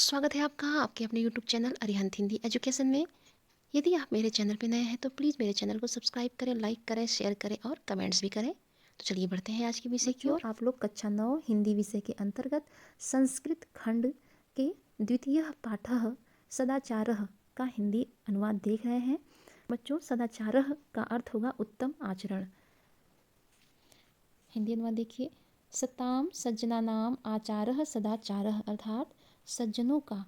स्वागत है आपका आपके अपने YouTube channel Arihant Hindi education में। यदि आप मेरे चैनल पर नए हैं तो प्लीज़ मेरे चैनल को सब्सक्राइब करें, लाइक करें, शेयर करें और कमेंट्स भी करें। तो चलिए बढ़ते हैं आज के विषय की ओर। आप लोग कक्षा 9 हिंदी विषय के अंतर्गत संस्कृत खंड के द्वितीय पाठः सदाचारः का हिंदी अनुवाद देख रहे हैं। बच्चों, सदाचारः का अर्थ होगा उत्तम आचरण। हिंदी अनुवाद देखिए। सताम सज्जनानाम आचारः सदाचारः, अर्थात सज्जनों का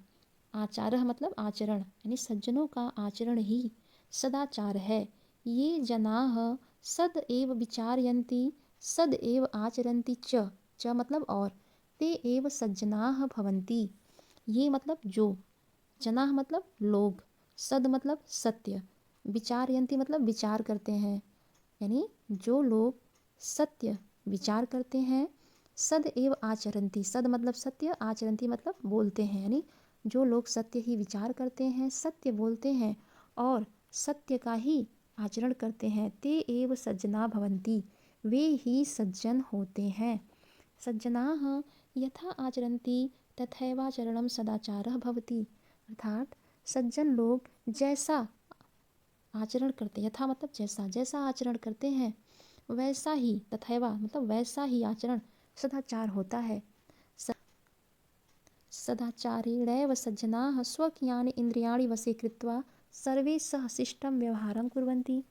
आचारः मतलब आचरण, यानी सज्जनों का आचरण ही सदाचार है। ये जनाः सद एव विचारयन्ति सद एव आचरन्ति च मतलब और, ते एव सज्जनाः भवन्ति। ये मतलब जो, जनाः मतलब लोग, सद मतलब सत्य, विचारयन्ति मतलब विचार करते हैं, यानी जो लोग सत्य विचार करते हैं। सद एव आचरन्ति, सद मतलब सत्य, आचरन्ति मतलब बोलते हैं, यानी जो लोग सत्य ही विचार करते हैं, सत्य बोलते हैं और सत्य का ही आचरण करते हैं। ते एव सज्जना भवन्ति, वे ही सज्जन होते हैं। सज्जनाः यथा आचरन्ति तथैवाचरणं सदाचारः भवति, अर्थात सज्जन लोग जैसा आचरण करते, यथा मतलब जैसा, जैसा आचरण करते हैं वैसा ही, तथैवा मतलब वैसा ही आचरण सदाचार होता है। सदाचारेणैव सज्जनाः स्वकीयानि इन्द्रियाणि वशे कृत्वा सर्वे सह शिष्टं व्यवहारं कुर्वन्ति,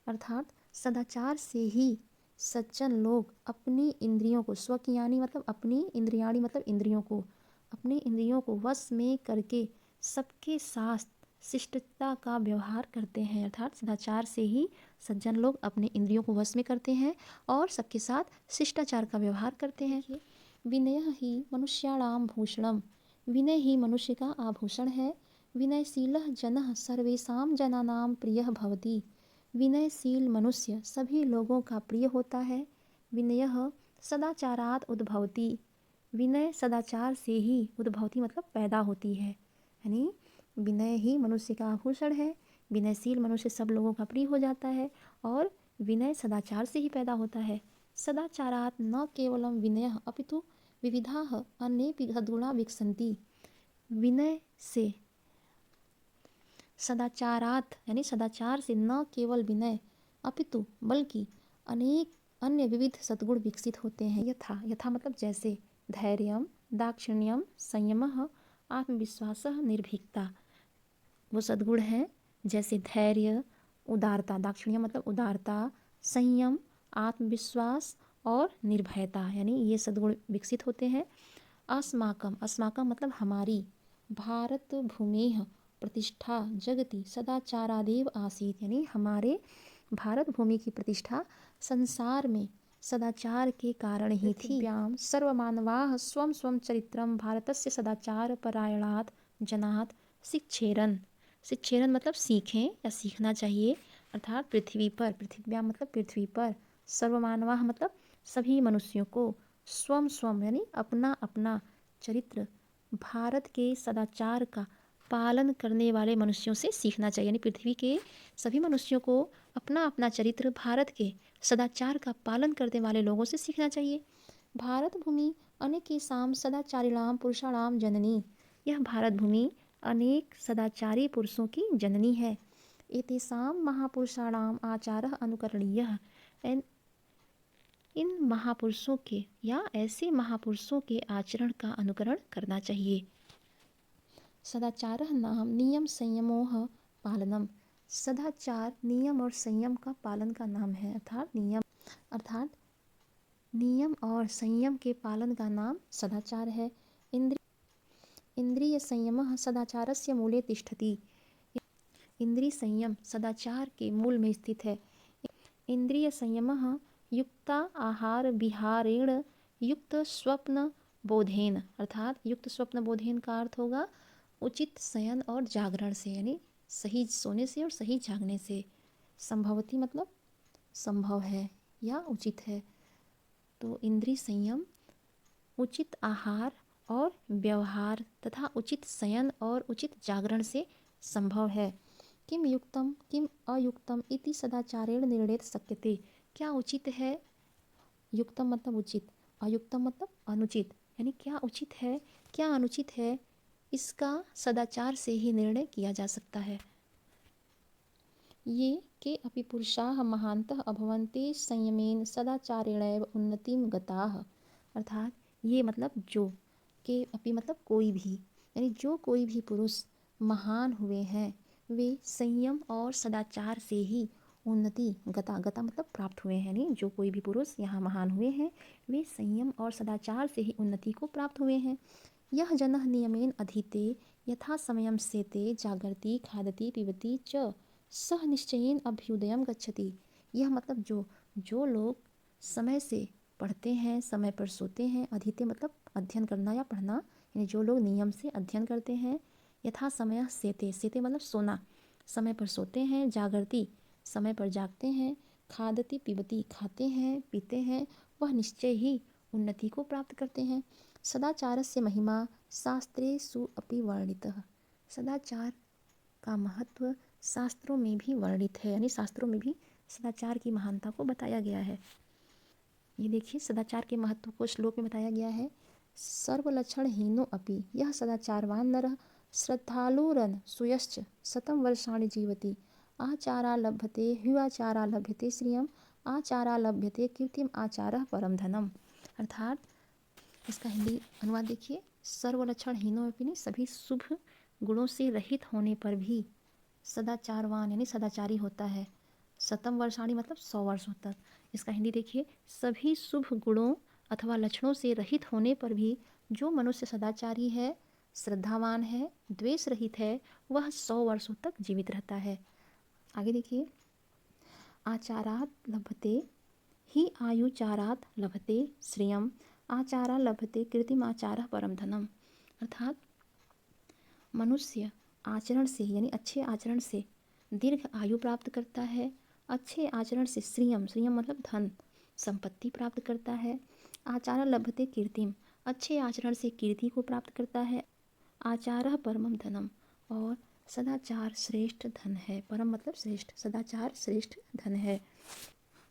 अर्थात सदाचार से ही सज्जन लोग अपनी इंद्रियों को, स्वकीयानि मतलब अपनी, इंद्रियाणि मतलब इंद्रियों को, अपनी इंद्रियों को वश में करके सबके साथ शिष्टता का व्यवहार करते हैं। अर्थात सदाचार से ही सज्जन लोग अपने इंद्रियों को वश में करते हैं और सबके साथ शिष्टाचार का व्यवहार करते हैं। विनय ही मनुष्याणाम भूषणम, विनय ही मनुष्य का आभूषण है। विनयशीलः जनः सर्वेषां जनानां प्रियः भवति, विनयशील मनुष्य सभी लोगों का प्रिय होता है। विनयः सदाचारात् उद्भवति, विनय सदाचार से ही उद्भवती मतलब पैदा होती है, यानी विनय ही मनुष्य का आभूषण है। विनयशील मनुष्य सब लोगों का प्रिय हो जाता है और विनय सदाचार से ही पैदा होता है। सदाचारात् न केवलं विनयः अपितु विविधाः अन्येऽपि सद्गुणा विकसन्ति, विनय से, सदाचारात् यानी सदाचार से न केवल विनय अपितु बल्कि अनेक अन्य विविध सद्गुण विकसित होते हैं। यथा, यथा मतलब जैसे, धैर्यम दाक्षिण्यम संयमः आत्मविश्वासः निर्भीकता, वो सद्गुण हैं जैसे धैर्य, उदारता, दाक्षिण्य मतलब उदारता, संयम, आत्मविश्वास और निर्भयता, यानी ये सद्गुण विकसित होते हैं। अस्माकम, अस्माकम मतलब हमारी, भारत भूमेः प्रतिष्ठा जगति सदाचारादेव आसीत्, यानी हमारे भारत भूमि की प्रतिष्ठा संसार में सदाचार के कारण ही थी। व्याम सर्वमानवाः स्वं स्वं चरित्रं भारतस्य सदाचार परायणात् जनात् शिक्षेरन्, शिक्षेरन मतलब सीखें या सीखना चाहिए, अर्थात पृथ्वी पर, पृथ्व्याम मतलब पृथ्वी पर, सर्वमानवाः मतलब सभी मनुष्यों को, स्वम स्वम यानी अपना अपना चरित्र भारत के सदाचार का पालन करने वाले मनुष्यों से सीखना चाहिए, यानी पृथ्वी के सभी मनुष्यों को अपना अपना चरित्र भारत के सदाचार का पालन करने वाले लोगों से सीखना चाहिए। भारत भूमि अनेकेषां सदाचारिणां पुरुषाणां जननी, यह भारत भूमि अनेक सदाचारी पुरुषों की जननी है। एतेषां महापुरुषाणाम आचारः अनुकरणीयः, इन महापुरुषों के या ऐसे महापुरुषों के आचरण का अनुकरण करना चाहिए। सदाचारः नाम नियम संयमोह पालनम, सदाचार नियम और संयम का पालन का नाम है, अर्थात नियम, अर्थात नियम और संयम के पालन का नाम सदाचार है। इंद्रिय संयमः सदाचारस्य मूले तिष्ठति, इंद्रिय संयम सदाचार के मूल में स्थित है। इंद्रिय संयमः युक्ता आहार विहारेण युक्त स्वप्न बोधेन, अर्थात युक्त स्वप्न बोधेन का अर्थ होगा उचित शयन और जागरण से, यानी सही सोने से और सही जागने से। संभवती मतलब संभव है या उचित है। तो इंद्रिय संयम उचित आहार और व्यवहार तथा उचित शयन और उचित जागरण से संभव है। किम युक्तम किम अयुक्तम इति सदाचारेण निर्णेत शक्यते, क्या उचित है, युक्तम मतलब उचित, अयुक्तम मतलब अनुचित, यानी क्या उचित है क्या अनुचित है, इसका सदाचार से ही निर्णय किया जा सकता है। ये के अपि पुरुषाः महान्तः अभवन्ते संयमेन सदाचारेणैव उन्नतिं गताः। अर्थात ये मतलब जो, के अपि मतलब कोई भी, यानी जो कोई भी पुरुष महान हुए हैं वे संयम और सदाचार से ही उन्नति गता, गता मतलब प्राप्त हुए हैं, यानी जो कोई भी पुरुष यहाँ महान हुए हैं वे संयम और सदाचार से ही उन्नति को प्राप्त हुए हैं। यह जनः नियमेन अधीते यथा समयं सेते जागर्ति खादति पिबति च सह निश्चयेन अभ्युदयम गच्छति। यह मतलब जो लोग समय से पढ़ते हैं, समय पर सोते हैं, अधीते मतलब अध्ययन करना या पढ़ना, यानी जो लोग नियम से अध्ययन करते हैं, यथा समय सेते, सेते मतलब सोना, समय पर सोते हैं, जागृति समय पर जागते हैं, खादति पिबति खाते हैं पीते हैं, वह निश्चय ही उन्नति को प्राप्त करते हैं। सदाचारस्य महिमा शास्त्रेषु अपि वर्णितः। सदाचार का महत्व शास्त्रों में भी वर्णित है, यानी शास्त्रों में भी सदाचार की महानता को बताया गया है। ये देखिए सदाचार के महत्व को श्लोक में बताया गया है। सर्वलक्षण हीनो अपि यह सदाचारवान नरः श्रद्धालुरन सुयश्च शतं वर्षाणि जीवति आचारा लभ्यते ह्युआचारा लभ्यते श्रियम आचारा लभ्यते कीर्तिम आचारः परम धनम। अर्थात इसका हिंदी अनुवाद देखिए, सर्वलक्षण हीनो अपि नहीं, सभी शुभ गुणों से रहित होने पर भी सदाचारवान यानी सदाचारी होता है। शतम वर्षाणी मतलब 100 वर्षों तक। इसका हिंदी देखिए, सभी शुभ गुणों अथवा लक्षणों से रहित होने पर भी जो मनुष्य सदाचारी है, श्रद्धावान है, द्वेष रहित है, वह 100 वर्षों तक जीवित रहता है। आगे देखिए, आचारात लभते ही आयुचारात लभते श्रियम आचारा लभते कीर्तिम आचारः परम धनम। अर्थात मनुष्य आचरण से यानी अच्छे आचरण से दीर्घ आयु प्राप्त करता है, अच्छे आचरण से श्रियम, श्रियम मतलब धन संपत्ति प्राप्त करता है, आचारा लभते कीर्तिम, अच्छे आचरण से कीर्ति को प्राप्त करता है, आचारः परमम धनम, और सदाचार श्रेष्ठ धन है। परम मतलब श्रेष्ठ, सदाचार श्रेष्ठ धन है।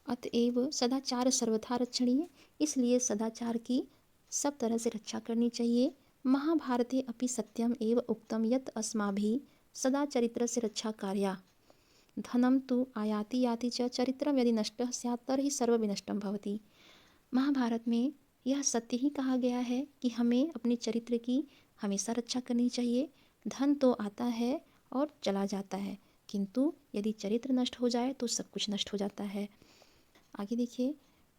अतएव सदाचार सर्वथा रक्षणीय, इसलिए सदाचार की सब तरह से रक्षा करनी चाहिए। महाभारते अपि सत्यम एव उक्तम यत् अस्माभिः सदा चरित्रस्य रक्षा कार्या धनम तु आयाति याति च चरित्रम यदि नष्टः स्यात् तर्हि सर्वविनष्टं भवति। महाभारत में यह सत्य ही कहा गया है कि हमें अपने चरित्र की हमेशा रक्षा करनी चाहिए। धन तो आता है और चला जाता है, किंतु यदि चरित्र नष्ट हो जाए तो सब कुछ नष्ट हो जाता है। आगे देखिए,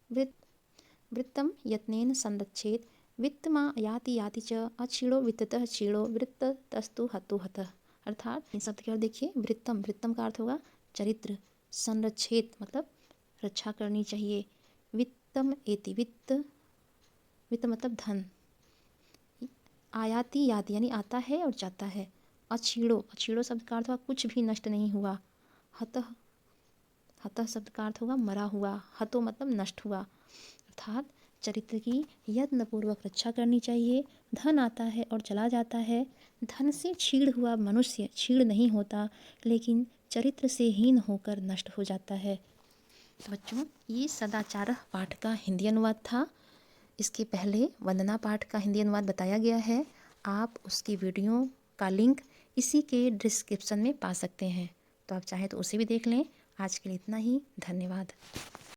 वृत्तम यत्नेन संरक्षेत वित्तमा याति याति च अक्षीणो वित्ततः क्षीणो वृत्तस्तु हतो हतः। अर्थात इन शब्द के अर्थ देखिए, वृत्तम, वृत्तम का अर्थ होगा चरित्र, संरक्षेत मतलब रक्षा करनी चाहिए, वित्तम एति, वित्त, वित्त मतलब धन, आयाति याति यानी आता है और जाता है, अक्षीणो, अक्षीणो शब्द का अर्थ होगा कुछ भी नष्ट नहीं हुआ, हतः, हतः शब्द का अर्थ होगा मरा हुआ, हतो मतलब नष्ट हुआ। अर्थात चरित्र की यत्नपूर्वक रक्षा करनी चाहिए। धन आता है और चला जाता है, धन से क्षीण हुआ मनुष्य क्षीण नहीं होता, लेकिन चरित्र से हीन होकर नष्ट हो जाता है। तो बच्चों, ये सदाचार पाठ का हिंदी अनुवाद था। इसके पहले वंदना पाठ का हिंदी अनुवाद बताया गया है। आप उसकी वीडियो का लिंक इसी के डिस्क्रिप्शन में पा सकते हैं, तो आप चाहें तो उसे भी देख लें। आज के लिए इतना ही, धन्यवाद।